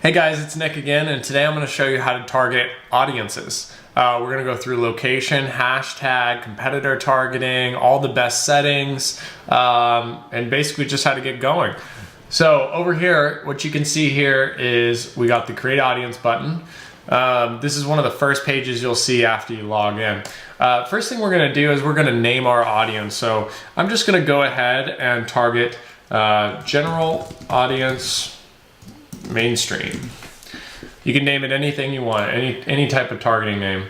Hey guys, it's Nick again, and today I'm going to show you how to target audiences. We're going to go through location, hashtag, competitor targeting, all the best settings, and basically just how to get going. So over here, what you can see here is we got the create audience button. This is one of the first pages you'll see after you log in. First thing we're going to do is we're going to name our audience. So I'm just going to go ahead and target general audience mainstream. You can name it anything you want, any type of targeting name.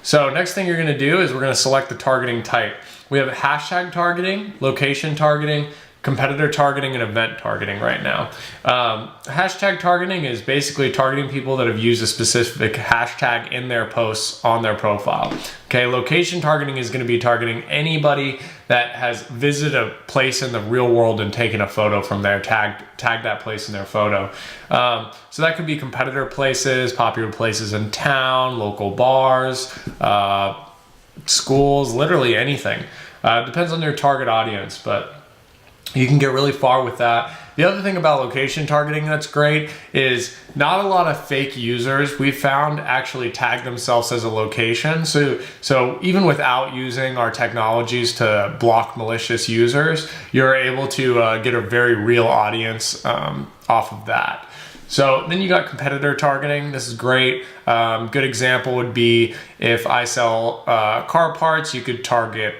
So next thing you're going to do is we're going to select the targeting type. We have hashtag targeting, location targeting, competitor targeting, and event targeting right now. Hashtag targeting is basically targeting people that have used a specific hashtag in their posts on their profile. Okay, location targeting is going to be targeting anybody that has visited a place in the real world and taken a photo from there, tagged that place in their photo. So that could be competitor places, popular places in town, local bars, schools, literally anything. Depends on your target audience, but you can get really far with that. The other thing about location targeting that's great is not a lot of fake users we've found actually tag themselves as a location. So even without using our technologies to block malicious users, you're able to get a very real audience off of that. So then you got competitor targeting. This is great. Good example would be if I sell car parts, you could target,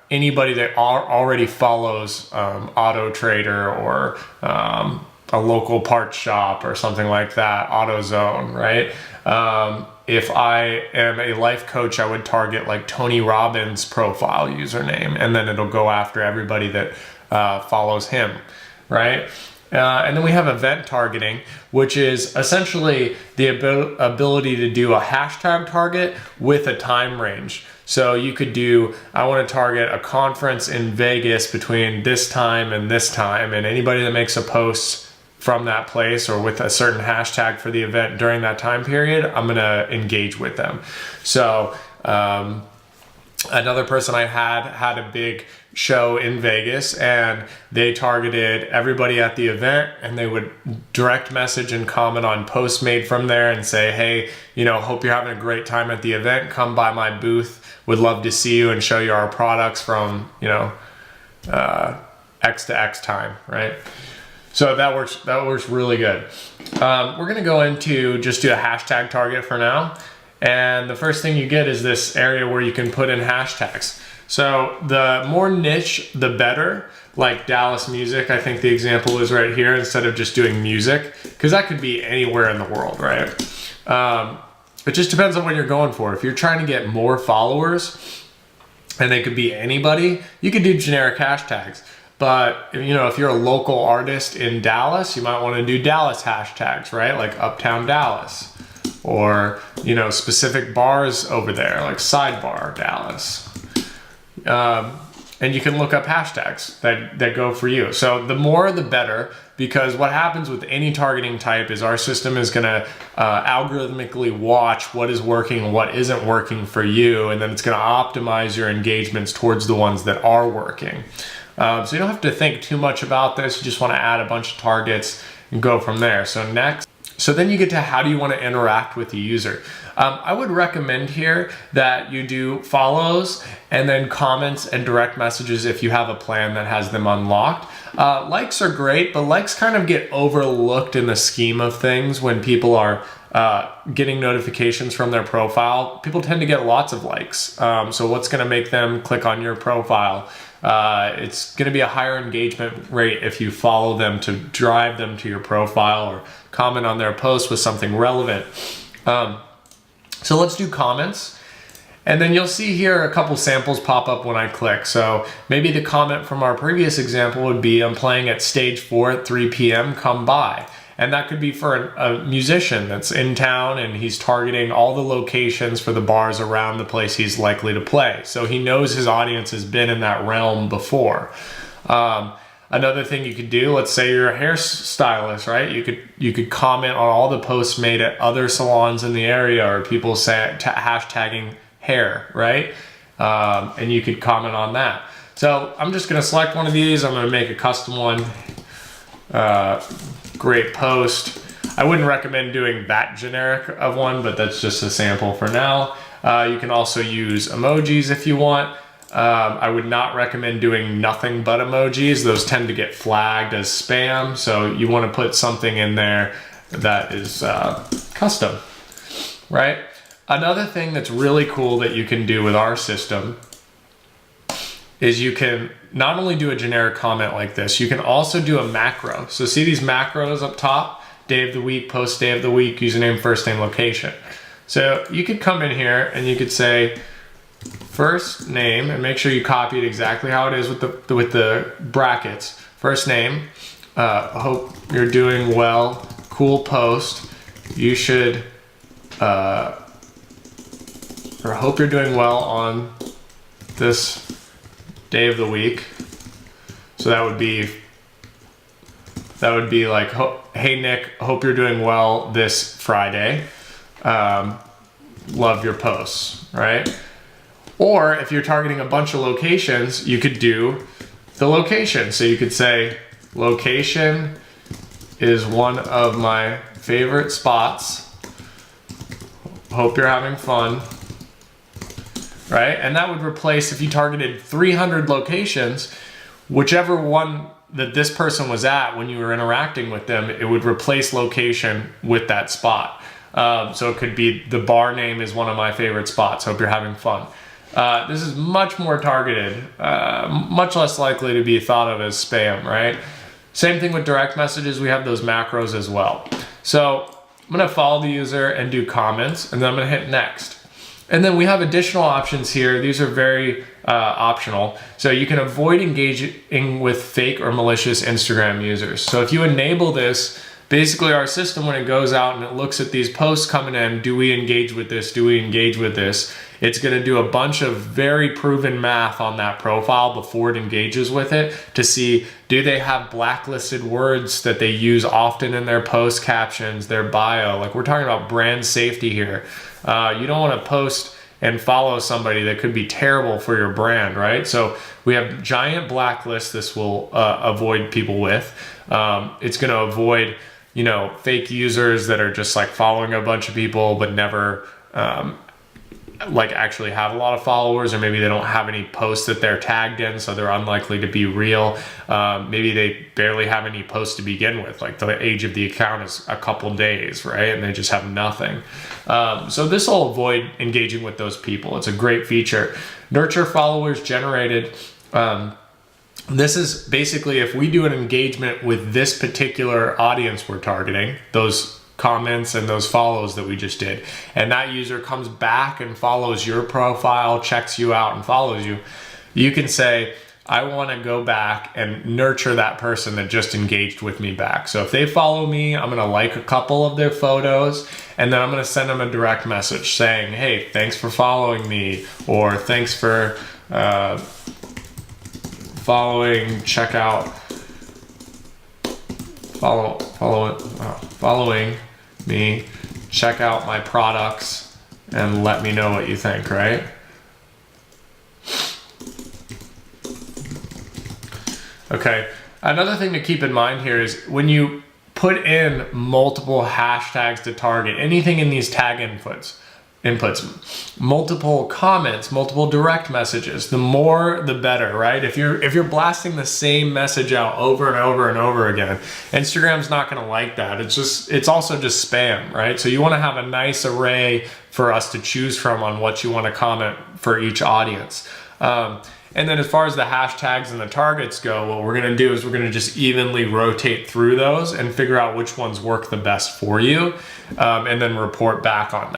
anybody that already follows Auto Trader or a local parts shop or something like that, AutoZone, right? If I am a life coach, I would target like Tony Robbins' profile username, and then it'll go after everybody that follows him, right? And then we have event targeting, which is essentially the ability to do a hashtag target with a time range. So you could do, I want to target a conference in Vegas between this time, and anybody that makes a post from that place or with a certain hashtag for the event during that time period, I'm going to engage with them. So another person I had a big show in Vegas, and they targeted everybody at the event, and they would direct message and comment on posts made from there and say, hey, hope you're having a great time at the event. Come by my booth. Would love to see you and show you our products from, X to X time, right? So that works really good. We're going to go into just do a hashtag target for now. And the first thing you get is this area where you can put in hashtags. So the more niche, the better. Like Dallas music, I think the example is right here, instead of just doing music, because that could be anywhere in the world, right? It just depends on what you're going for. If you're trying to get more followers, and they could be anybody, you could do generic hashtags. But if you're a local artist in Dallas, you might want to do Dallas hashtags, right? Like Uptown Dallas, or specific bars over there, like Sidebar Dallas. And you can look up hashtags that go for you. So the more the better, because what happens with any targeting type is our system is going to algorithmically watch what is working and what isn't working for you, and then it's going to optimize your engagements towards the ones that are working. So you don't have to think too much about this. You just want to add a bunch of targets and go from there. So then you get to how do you want to interact with the user. I would recommend here that you do follows and then comments and direct messages if you have a plan that has them unlocked. Likes are great, but likes kind of get overlooked in the scheme of things when people are getting notifications from their profile. People tend to get lots of likes. So what's going to make them click on your profile? It's going to be a higher engagement rate if you follow them to drive them to your profile or comment on their post with something relevant. So let's do comments. And then you'll see here a couple samples pop up when I click. So maybe the comment from our previous example would be, I'm playing at stage 4 at 3 p.m., come by. And that could be for a musician that's in town, and he's targeting all the locations for the bars around the place he's likely to play. So he knows his audience has been in that realm before. Another thing you could do, let's say you're a hairstylist, right? You could comment on all the posts made at other salons in the area, or people hashtagging hair, right? And you could comment on that. So I'm just going to select one of these. I'm going to make a custom one. Great post. I wouldn't recommend doing that generic of one, but that's just a sample for now. You can also use emojis if you want. I would not recommend doing nothing but emojis. Those tend to get flagged as spam, so you want to put something in there that is custom, right? Another thing that's really cool that you can do with our system is you can not only do a generic comment like this, you can also do a macro. So see these macros up top? Day of the week, post day of the week, username, first name, location. So you could come in here and you could say first name, and make sure you copy it exactly how it is with the brackets. First name, hope you're doing well, cool post. You should, or hope you're doing well on this day of the week. So that would be like, hey Nick, hope you're doing well this Friday. Love your posts, right? Or if you're targeting a bunch of locations, you could do the location. So you could say, location is one of my favorite spots. Hope you're having fun, right? And that would replace, if you targeted 300 locations, whichever one that this person was at when you were interacting with them, it would replace location with that spot. So it could be, the bar name is one of my favorite spots. Hope you're having fun. This is much more targeted, much less likely to be thought of as spam, right? Same thing with direct messages. We have those macros as well. So I'm going to follow the user and do comments, and then I'm going to hit next. And then we have additional options here. These are very optional. So you can avoid engaging with fake or malicious Instagram users. So if you enable this, basically our system, when it goes out and it looks at these posts coming in, do we engage with this? Do we engage with this? It's going to do a bunch of very proven math on that profile before it engages with it to see, do they have blacklisted words that they use often in their post captions, their bio? Like, we're talking about brand safety here. You don't want to post and follow somebody that could be terrible for your brand, right? So we have giant blacklists this will avoid people with. It's going to avoid, you know, fake users that are just like following a bunch of people but never like actually have a lot of followers, or maybe they don't have any posts that they're tagged in, so they're unlikely to be real. Maybe they barely have any posts to begin with, like the age of the account is a couple days, right? And they just have nothing. So this will avoid engaging with those people. It's a great feature. Nurture followers generated. This is basically if we do an engagement with this particular audience we're targeting, those comments and those follows that we just did, and that user comes back and follows your profile, checks you out and follows you, you can say, I want to go back and nurture that person that just engaged with me back. So if they follow me, I'm going to like a couple of their photos, and then I'm going to send them a direct message saying, hey, thanks for following me, or thanks for following, check out, following me, check out my products, and let me know what you think, right? Okay, another thing to keep in mind here is when you put in multiple hashtags to target, anything in these tag inputs, multiple comments, multiple direct messages, the more the better, right? If you're blasting the same message out over and over and over again, Instagram's not going to like that. It's also just spam, right? So you want to have a nice array for us to choose from on what you want to comment for each audience. And then as far as the hashtags and the targets go, what we're going to do is we're going to just evenly rotate through those and figure out which ones work the best for you, and then report back on that.